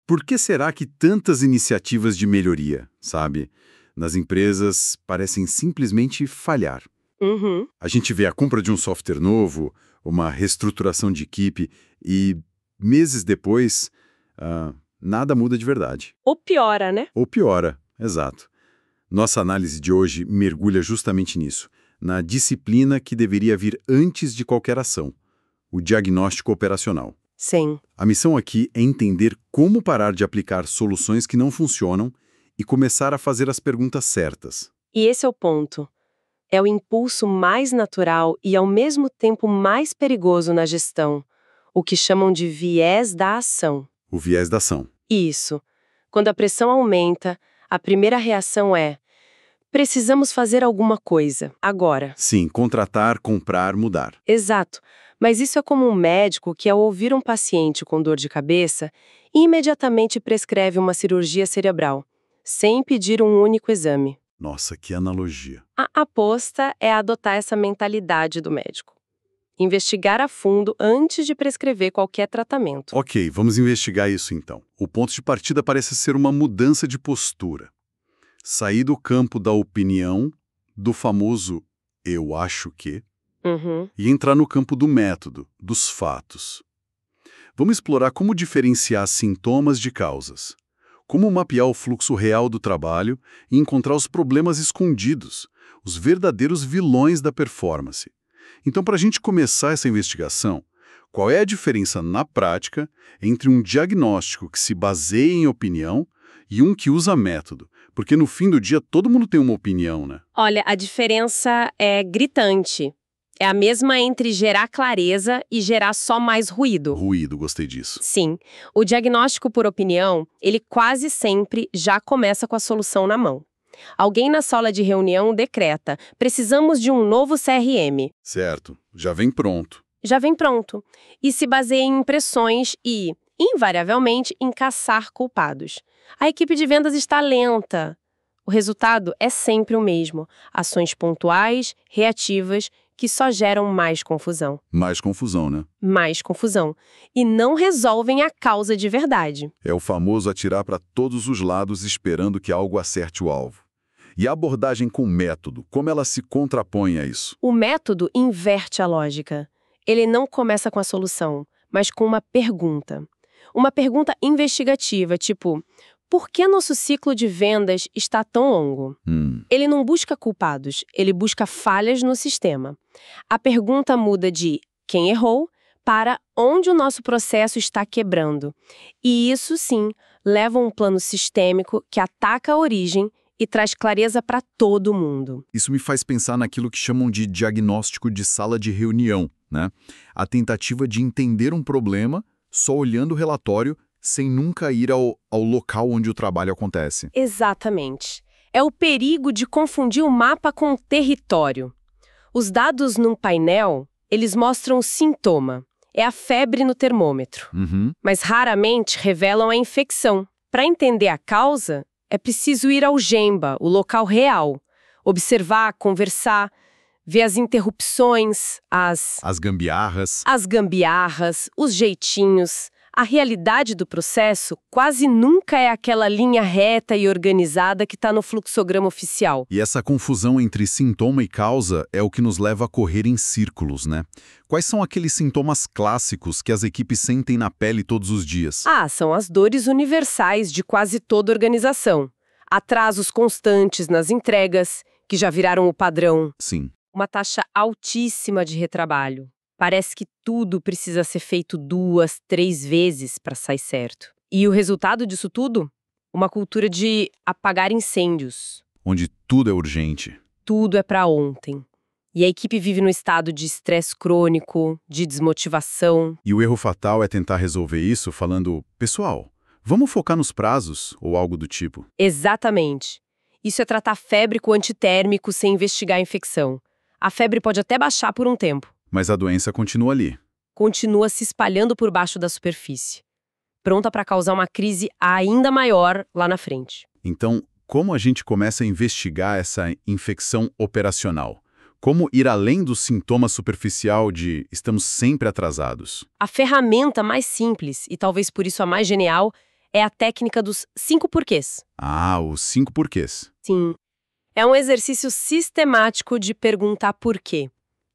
Por que será que tantas iniciativas de melhoria, sabe, nas empresas parecem simplesmente falhar? Uhum. A gente vê a compra de um software novo, uma reestruturação de equipe e, meses depois, nada muda de verdade. Ou piora, né? Ou piora, exato. Nossa análise de hoje mergulha justamente nisso, na disciplina que deveria vir antes de qualquer ação, o diagnóstico operacional. Sim. A missão aqui é entender como parar de aplicar soluções que não funcionam e começar a fazer as perguntas certas. E esse é o ponto. É o impulso mais natural e, ao mesmo tempo, mais perigoso na gestão, o que chamam de viés da ação. O viés da ação. Isso. Quando a pressão aumenta, a primeira reação é: precisamos fazer alguma coisa, agora. Sim, contratar, comprar, mudar. Exato. Mas isso é como um médico que, ao ouvir um paciente com dor de cabeça, imediatamente prescreve uma cirurgia cerebral, sem pedir um único exame. Nossa, que analogia. A aposta é adotar essa mentalidade do médico. Investigar a fundo antes de prescrever qualquer tratamento. Ok, vamos investigar isso então. O ponto de partida parece ser uma mudança de postura. Sair do campo da opinião, do famoso eu acho que, Uhum. e entrar no campo do método, dos fatos. Vamos explorar como diferenciar sintomas de causas, como mapear o fluxo real do trabalho e encontrar os problemas escondidos, os verdadeiros vilões da performance. Então, para a gente começar essa investigação, qual é a diferença na prática entre um diagnóstico que se baseia em opinião e um que usa método? Porque no fim do dia todo mundo tem uma opinião, né? Olha, a diferença é gritante. É a mesma entre gerar clareza e gerar só mais ruído. Ruído, gostei disso. Sim, o diagnóstico por opinião, ele quase sempre já começa com a solução na mão. Alguém na sala de reunião decreta: precisamos de um novo CRM. Certo, já vem pronto. Já vem pronto. E se baseia em impressões e, invariavelmente, em caçar culpados. A equipe de vendas está lenta. O resultado é sempre o mesmo: ações pontuais, reativas, que só geram mais confusão. Mais confusão, né? Mais confusão. E não resolvem a causa de verdade. É o famoso atirar para todos os lados esperando que algo acerte o alvo. E a abordagem com método, como ela se contrapõe a isso? O método inverte a lógica. Ele não começa com a solução, mas com uma pergunta. Uma pergunta investigativa, tipo: por que nosso ciclo de vendas está tão longo? Ele não busca culpados, ele busca falhas no sistema. A pergunta muda de quem errou para onde o nosso processo está quebrando. E isso, sim, leva a um plano sistêmico que ataca a origem e traz clareza para todo mundo. Isso me faz pensar naquilo que chamam de diagnóstico de sala de reunião, né? A tentativa de entender um problema só olhando o relatório sem nunca ir ao local onde o trabalho acontece. Exatamente. É o perigo de confundir o mapa com o território. Os dados num painel, eles mostram o sintoma. É a febre no termômetro. Mas raramente revelam a infecção. Para entender a causa, é preciso ir ao gemba, o local real. Observar, conversar, ver as interrupções, as gambiarras, os jeitinhos. A realidade do processo quase nunca é aquela linha reta e organizada que está no fluxograma oficial. E essa confusão entre sintoma e causa é o que nos leva a correr em círculos, né? Quais são aqueles sintomas clássicos que as equipes sentem na pele todos os dias? São as dores universais de quase toda organização. Atrasos constantes nas entregas, que já viraram o padrão. Sim. Uma taxa altíssima de retrabalho. Parece que tudo precisa ser feito 2, 3 vezes para sair certo. E o resultado disso tudo? Uma cultura de apagar incêndios. Onde tudo é urgente. Tudo é para ontem. E a equipe vive num estado de estresse crônico, de desmotivação. E o erro fatal é tentar resolver isso falando: pessoal, vamos focar nos prazos ou algo do tipo. Exatamente. Isso é tratar febre com antitérmico sem investigar a infecção. A febre pode até baixar por um tempo. Mas a doença continua ali. Continua se espalhando por baixo da superfície, pronta para causar uma crise ainda maior lá na frente. Então, como a gente começa a investigar essa infecção operacional? Como ir além do sintoma superficial de estamos sempre atrasados? A ferramenta mais simples, e talvez por isso a mais genial, É a técnica dos 5 porquês. Ah, os 5 porquês. Sim. É um exercício sistemático de perguntar por quê.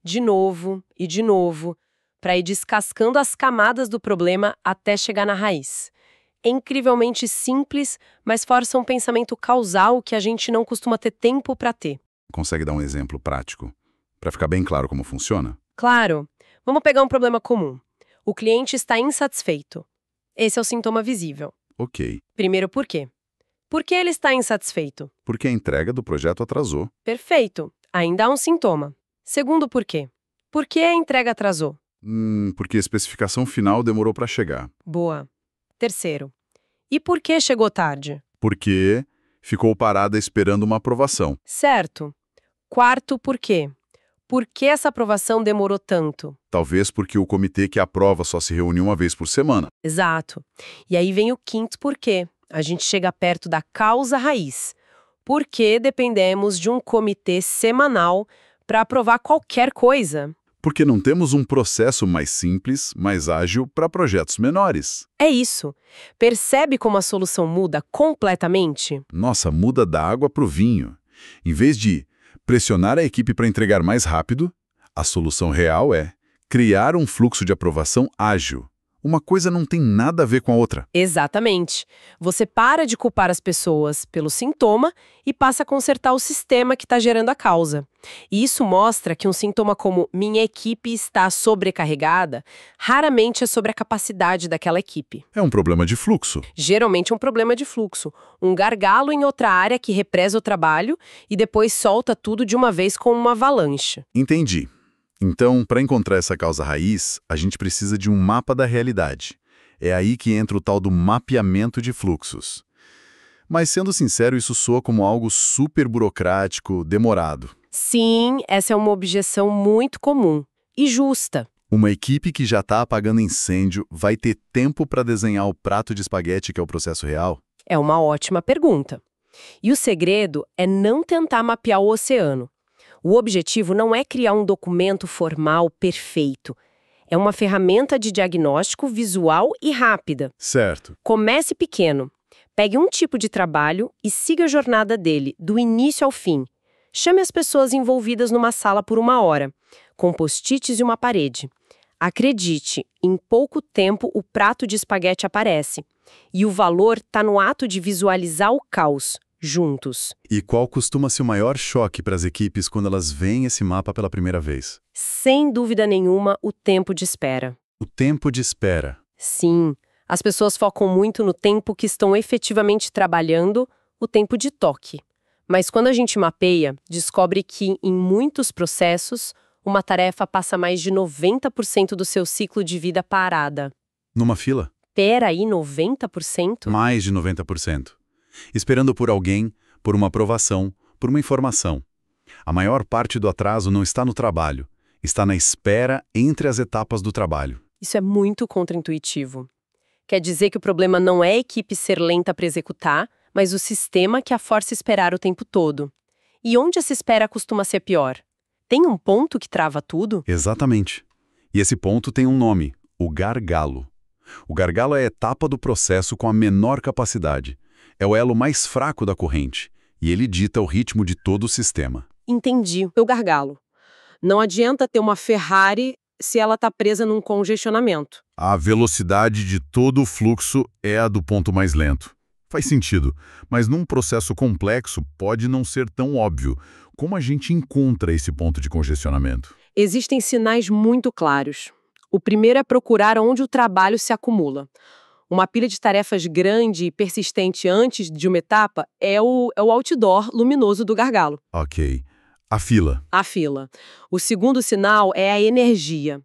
De novo e de novo, para ir descascando as camadas do problema até chegar na raiz. É incrivelmente simples, mas força um pensamento causal que a gente não costuma ter tempo para ter. Consegue dar um exemplo prático? Para ficar bem claro como funciona? Claro. Vamos pegar um problema comum. O cliente está insatisfeito. Esse é o sintoma visível. Ok. Primeiro, por quê? Por que ele está insatisfeito? Porque a entrega do projeto atrasou. Perfeito. Ainda há um sintoma. Segundo, por quê? Por que a entrega atrasou? Porque a especificação final demorou para chegar. Boa. Terceiro. E por que chegou tarde? Porque ficou parada esperando uma aprovação. Certo. Quarto, por quê? Por que essa aprovação demorou tanto? Talvez porque o comitê que aprova só se reúne uma vez por semana. Exato. E aí vem o quinto porquê. A gente chega perto da causa raiz. Por que dependemos de um comitê semanal para aprovar qualquer coisa? Porque não temos um processo mais simples, mais ágil para projetos menores. É isso. Percebe como a solução muda completamente? Nossa, muda da água para o vinho. Em vez de pressionar a equipe para entregar mais rápido, a solução real é criar um fluxo de aprovação ágil. Uma coisa não tem nada a ver com a outra. Exatamente. Você para de culpar as pessoas pelo sintoma e passa a consertar o sistema que está gerando a causa. E isso mostra que um sintoma como minha equipe está sobrecarregada raramente é sobre a capacidade daquela equipe. É um problema de fluxo. Geralmente é um problema de fluxo, um gargalo em outra área que represa o trabalho e depois solta tudo de uma vez como uma avalanche. Entendi. Então, para encontrar essa causa raiz, a gente precisa de um mapa da realidade. É aí que entra o tal do mapeamento de fluxos. Mas, sendo sincero, isso soa como algo super burocrático, demorado. Sim, essa é uma objeção muito comum e justa. Uma equipe que já está apagando incêndio vai ter tempo para desenhar o prato de espaguete que é o processo real? É uma ótima pergunta. E o segredo é não tentar mapear o oceano. O objetivo não é criar um documento formal perfeito. É uma ferramenta de diagnóstico visual e rápida. Certo. Comece pequeno. Pegue um tipo de trabalho e siga a jornada dele, do início ao fim. Chame as pessoas envolvidas numa sala por 1 hora, com post-its e uma parede. Acredite, em pouco tempo o prato de espaguete aparece. E o valor está no ato de visualizar o caos, juntos. E qual costuma ser o maior choque para as equipes quando elas veem esse mapa pela primeira vez? Sem dúvida nenhuma, o tempo de espera. O tempo de espera. Sim, as pessoas focam muito no tempo que estão efetivamente trabalhando, o tempo de toque. Mas quando a gente mapeia, descobre que, em muitos processos, uma tarefa passa mais de 90% do seu ciclo de vida parada. Numa fila? Pera aí, 90%? Mais de 90%. Esperando por alguém, por uma aprovação, por uma informação. A maior parte do atraso não está no trabalho, está na espera entre as etapas do trabalho. Isso é muito contraintuitivo. Quer dizer que o problema não é a equipe ser lenta para executar, mas o sistema que a força a esperar o tempo todo. E onde essa espera costuma ser pior? Tem um ponto que trava tudo? Exatamente. E esse ponto tem um nome, o gargalo. O gargalo é a etapa do processo com a menor capacidade. É o elo mais fraco da corrente, e ele dita o ritmo de todo o sistema. Entendi. O gargalo. Não adianta ter uma Ferrari se ela está presa num congestionamento. A velocidade de todo o fluxo é a do ponto mais lento. Faz sentido, mas num processo complexo pode não ser tão óbvio. Como a gente encontra esse ponto de congestionamento? Existem sinais muito claros. O primeiro é procurar onde o trabalho se acumula. Uma pilha de tarefas grande e persistente antes de uma etapa é o outdoor luminoso do gargalo. Ok. A fila. A fila. O segundo sinal é a energia,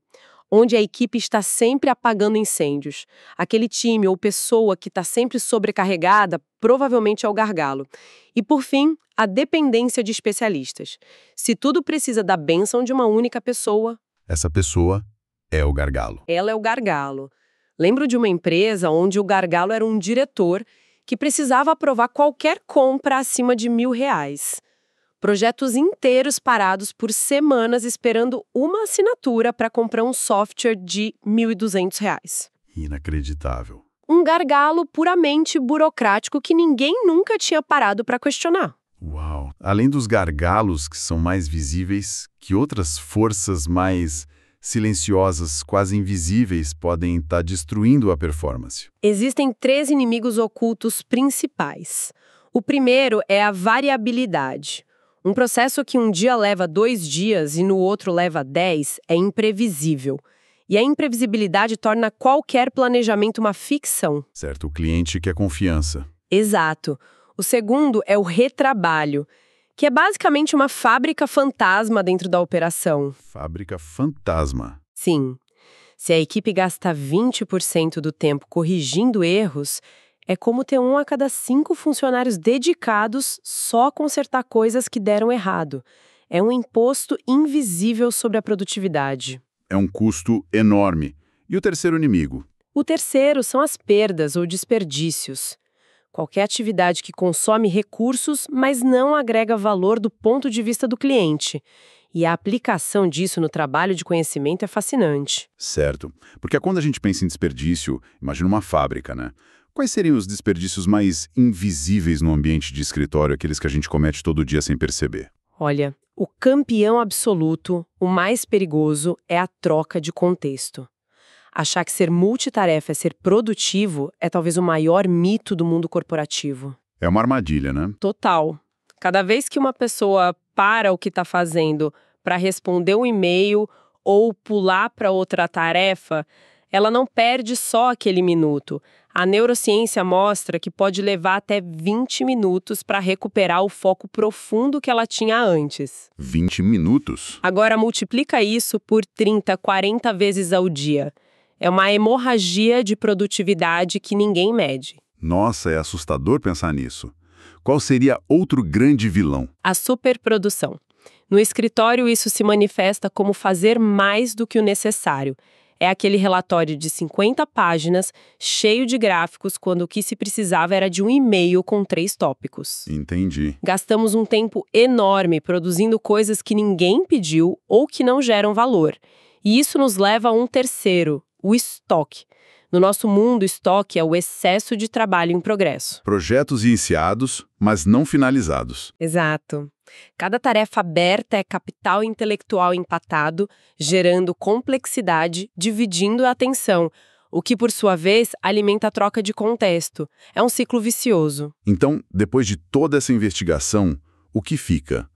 onde a equipe está sempre apagando incêndios. Aquele time ou pessoa que está sempre sobrecarregada provavelmente é o gargalo. E, por fim, a dependência de especialistas. Se tudo precisa da bênção de uma única pessoa, Essa pessoa é o gargalo. ela é o gargalo. Lembro de uma empresa onde o gargalo era um diretor que precisava aprovar qualquer compra acima de R$1.000. Projetos inteiros parados por semanas esperando uma assinatura para comprar um software de R$1.200. Inacreditável. Um gargalo puramente burocrático que ninguém nunca tinha parado para questionar. Uau! Além dos gargalos que são mais visíveis, que outras forças mais silenciosas, quase invisíveis, podem estar destruindo a performance? Existem 3 inimigos ocultos principais. O primeiro é a variabilidade. Um processo que um dia leva 2 dias e no outro leva 10 é imprevisível. E a imprevisibilidade torna qualquer planejamento uma ficção. Certo, o cliente quer confiança. Exato. O segundo é o retrabalho, que é basicamente uma fábrica fantasma dentro da operação. Fábrica fantasma. Sim. Se a equipe gasta 20% do tempo corrigindo erros, é como ter 1 a cada 5 funcionários dedicados só a consertar coisas que deram errado. É um imposto invisível sobre a produtividade. É um custo enorme. E o terceiro inimigo? O terceiro são as perdas ou desperdícios. Qualquer atividade que consome recursos, mas não agrega valor do ponto de vista do cliente. E a aplicação disso no trabalho de conhecimento é fascinante. Certo. Porque quando a gente pensa em desperdício, imagina uma fábrica, né? Quais seriam os desperdícios mais invisíveis no ambiente de escritório, aqueles que a gente comete todo dia sem perceber? Olha, o campeão absoluto, o mais perigoso, é a troca de contexto. Achar que ser multitarefa é ser produtivo é talvez o maior mito do mundo corporativo. É uma armadilha, né? Total. Cada vez que uma pessoa para o que está fazendo para responder um e-mail ou pular para outra tarefa, ela não perde só aquele minuto. A neurociência mostra que pode levar até 20 minutos para recuperar o foco profundo que ela tinha antes. 20 minutos? Agora multiplica isso por 30, 40 vezes ao dia. É uma hemorragia de produtividade que ninguém mede. Nossa, é assustador pensar nisso. Qual seria outro grande vilão? A superprodução. No escritório, isso se manifesta como fazer mais do que o necessário. É aquele relatório de 50 páginas, cheio de gráficos, quando o que se precisava era de um e-mail com 3 tópicos. Entendi. Gastamos um tempo enorme produzindo coisas que ninguém pediu ou que não geram valor. E isso nos leva a um terceiro, o estoque. No nosso mundo, estoque é o excesso de trabalho em progresso. Projetos iniciados, mas não finalizados. Exato. Cada tarefa aberta é capital intelectual empatado, gerando complexidade, dividindo a atenção, o que, por sua vez, alimenta a troca de contexto. É um ciclo vicioso. Então, depois de toda essa investigação, o que fica?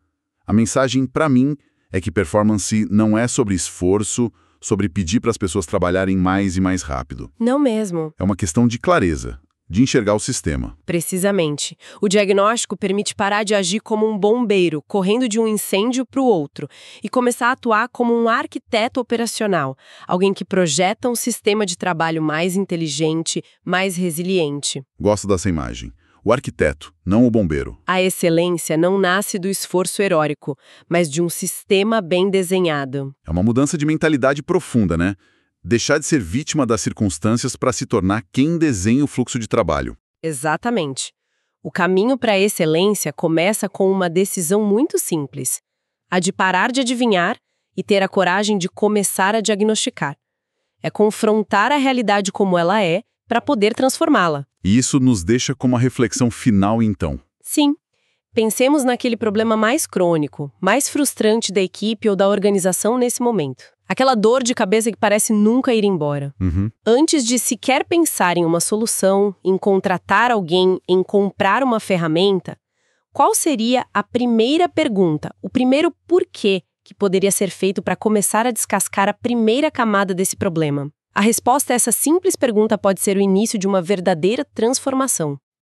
A mensagem, para mim, é que performance não é sobre esforço, sobre pedir para as pessoas trabalharem mais e mais rápido. Não mesmo. É uma questão de clareza, de enxergar o sistema. Precisamente. O diagnóstico permite parar de agir como um bombeiro, correndo de um incêndio para o outro, e começar a atuar como um arquiteto operacional, alguém que projeta um sistema de trabalho mais inteligente, mais resiliente. Gosto dessa imagem. O arquiteto, não o bombeiro. A excelência não nasce do esforço heróico, mas de um sistema bem desenhado. É uma mudança de mentalidade profunda, né? Deixar de ser vítima das circunstâncias para se tornar quem desenha o fluxo de trabalho. Exatamente. O caminho para a excelência começa com uma decisão muito simples: a de parar de adivinhar e ter a coragem de começar a diagnosticar. É confrontar a realidade como ela é para poder transformá-la. E isso nos deixa com uma reflexão final, então. Sim. Pensemos naquele problema mais crônico, mais frustrante da equipe ou da organização nesse momento. Aquela dor de cabeça que parece nunca ir embora. Antes de sequer pensar em uma solução, em contratar alguém, em comprar uma ferramenta, qual seria a primeira pergunta, o primeiro porquê que poderia ser feito para começar a descascar a primeira camada desse problema? A resposta a essa simples pergunta pode ser o início de uma verdadeira transformação.